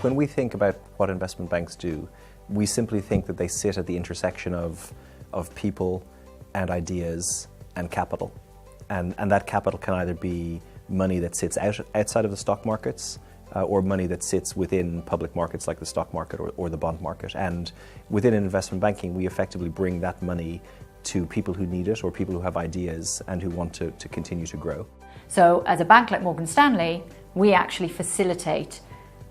When we think about what investment banks do, we simply think that they sit at the intersection of people and ideas and capital. And that capital can either be money that sits outside of the stock markets or money that sits within public markets like the stock market or the bond market. And within investment banking, we effectively bring that money to people who need it or people who have ideas and who want to continue to grow. So as a bank like Morgan Stanley, we actually facilitate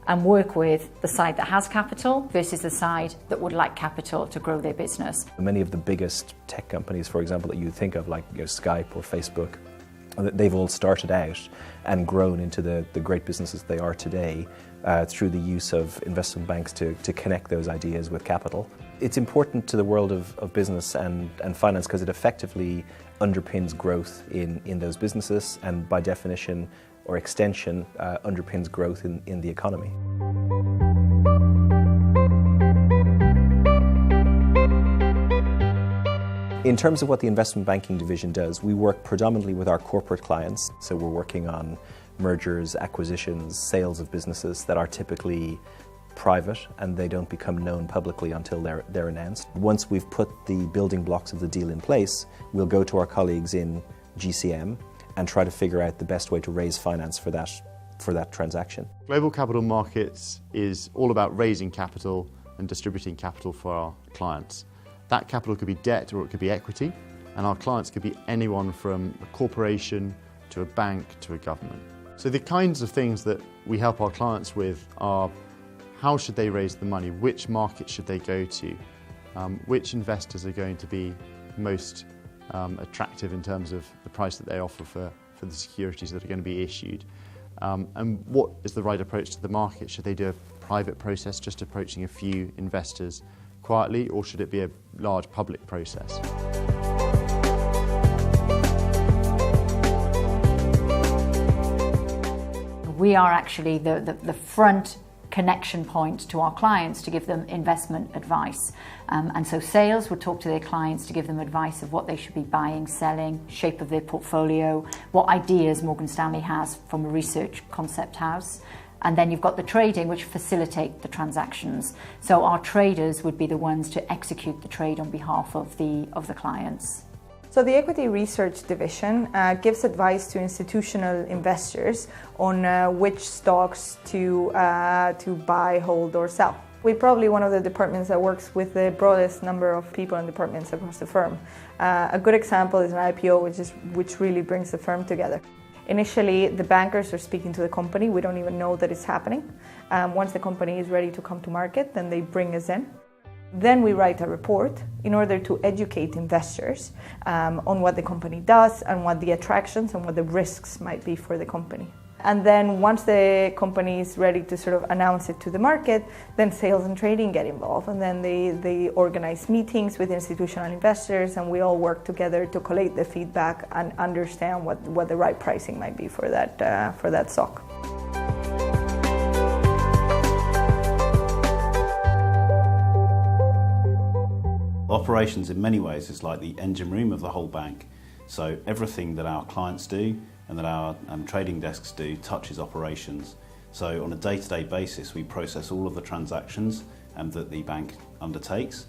and work with the side that has capital versus the side that would like capital to grow their business. Many of the biggest tech companies, for example, that you think of, like Skype or Facebook, they've all started out and grown into the great businesses they are today through the use of investment banks to connect those ideas with capital. It's important to the world of business and finance because it effectively underpins growth in those businesses and by definition or extension underpins growth in the economy. In terms of what the investment banking division does, we work predominantly with our corporate clients. So we're working on mergers, acquisitions, sales of businesses that are typically private and they don't become known publicly until they're announced. Once we've put the building blocks of the deal in place, we'll go to our colleagues in GCM and try to figure out the best way to raise finance for that transaction. Global capital markets is all about raising capital and distributing capital for our clients. That capital could be debt or it could be equity, and our clients could be anyone from a corporation to a bank to a government. So the kinds of things that we help our clients with are how should they raise the money, which market should they go to, which investors are going to be most attractive in terms of the price that they offer for the securities that are going to be issued, and what is the right approach to the market. Should they do a private process just approaching a few investors quietly, or should it be a large public process? We are actually the front connection point to our clients to give them investment advice. And so sales would talk to their clients to give them advice of what they should be buying, selling, shape of their portfolio, what ideas Morgan Stanley has from a research concept house. And then you've got the trading, which facilitate the transactions. So our traders would be the ones to execute the trade on behalf of the clients. So the Equity Research Division gives advice to institutional investors on which stocks to buy, hold or sell. We're probably one of the departments that works with the broadest number of people and departments across the firm. A good example is an IPO, which really brings the firm together. Initially, the bankers are speaking to the company. We don't even know that it's happening. Once the company is ready to come to market, then they bring us in. Then we write a report in order to educate investors on what the company does and what the attractions and what the risks might be for the company. And then once the company is ready to sort of announce it to the market, then sales and trading get involved. And then they organize meetings with institutional investors, and we all work together to collate the feedback and understand what the right pricing might be for that stock. Operations in many ways is like the engine room of the whole bank. So everything that our clients do and that our trading desks do touches operations. So on a day-to-day basis we process all of the transactions that the bank undertakes,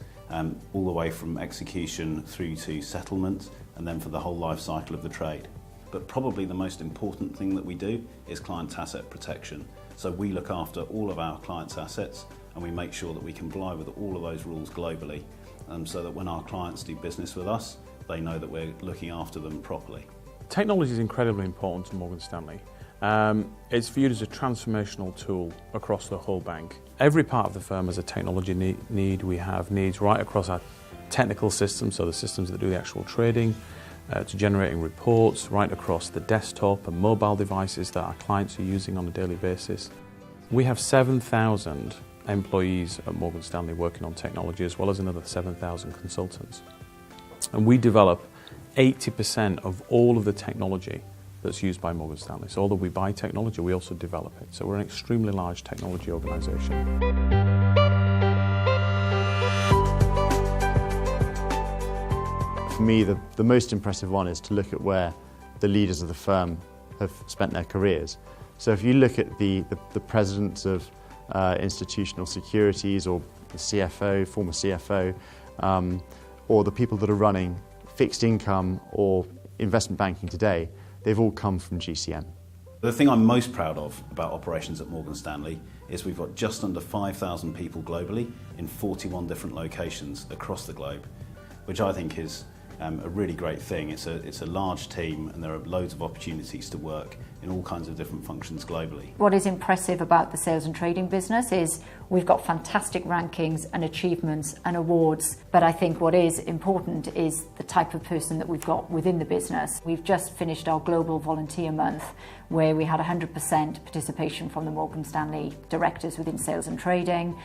all the way from execution through to settlement and then for the whole life cycle of the trade. But probably the most important thing that we do is client asset protection. So we look after all of our clients' assets and we make sure that we comply with all of those rules globally, so that when our clients do business with us, they know that we're looking after them properly. Technology is incredibly important to Morgan Stanley. It's viewed as a transformational tool across the whole bank. Every part of the firm has a technology need. We have needs right across our technical systems, so the systems that do the actual trading, to generating reports, right across the desktop and mobile devices that our clients are using on a daily basis. We have 7,000 employees at Morgan Stanley working on technology, as well as another 7,000 consultants. And we develop 80% of all of the technology that's used by Morgan Stanley. So although we buy technology, we also develop it. So we're an extremely large technology organisation. For me, the most impressive one is to look at where the leaders of the firm have spent their careers. So if you look at the presidents of institutional securities, or the CFO, former CFO, or the people that are running fixed income or investment banking today, they've all come from GCM. The thing I'm most proud of about operations at Morgan Stanley is we've got just under 5,000 people globally in 41 different locations across the globe, which I think is a really great thing. It's a large team, and there are loads of opportunities to work in all kinds of different functions globally. What is impressive about the sales and trading business is we've got fantastic rankings and achievements and awards, but I think what is important is the type of person that we've got within the business. We've just finished our Global Volunteer Month, where we had 100% participation from the Morgan Stanley directors within sales and trading,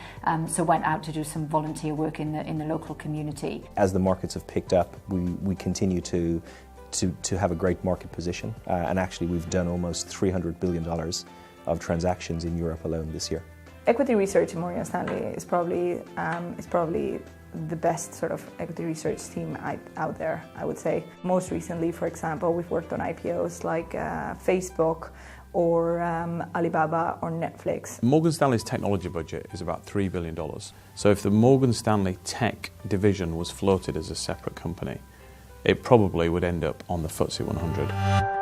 so went out to do some volunteer work in the local community. As the markets have picked up, we continue to have a great market position, and actually we've done almost $300 billion of transactions in Europe alone this year. Equity research in Morgan Stanley is probably the best sort of equity research team out there, I would say. Most recently, for example, we've worked on IPOs like Facebook or Alibaba or Netflix. Morgan Stanley's technology budget is about $3 billion. So if the Morgan Stanley tech division was floated as a separate company, it probably would end up on the FTSE 100.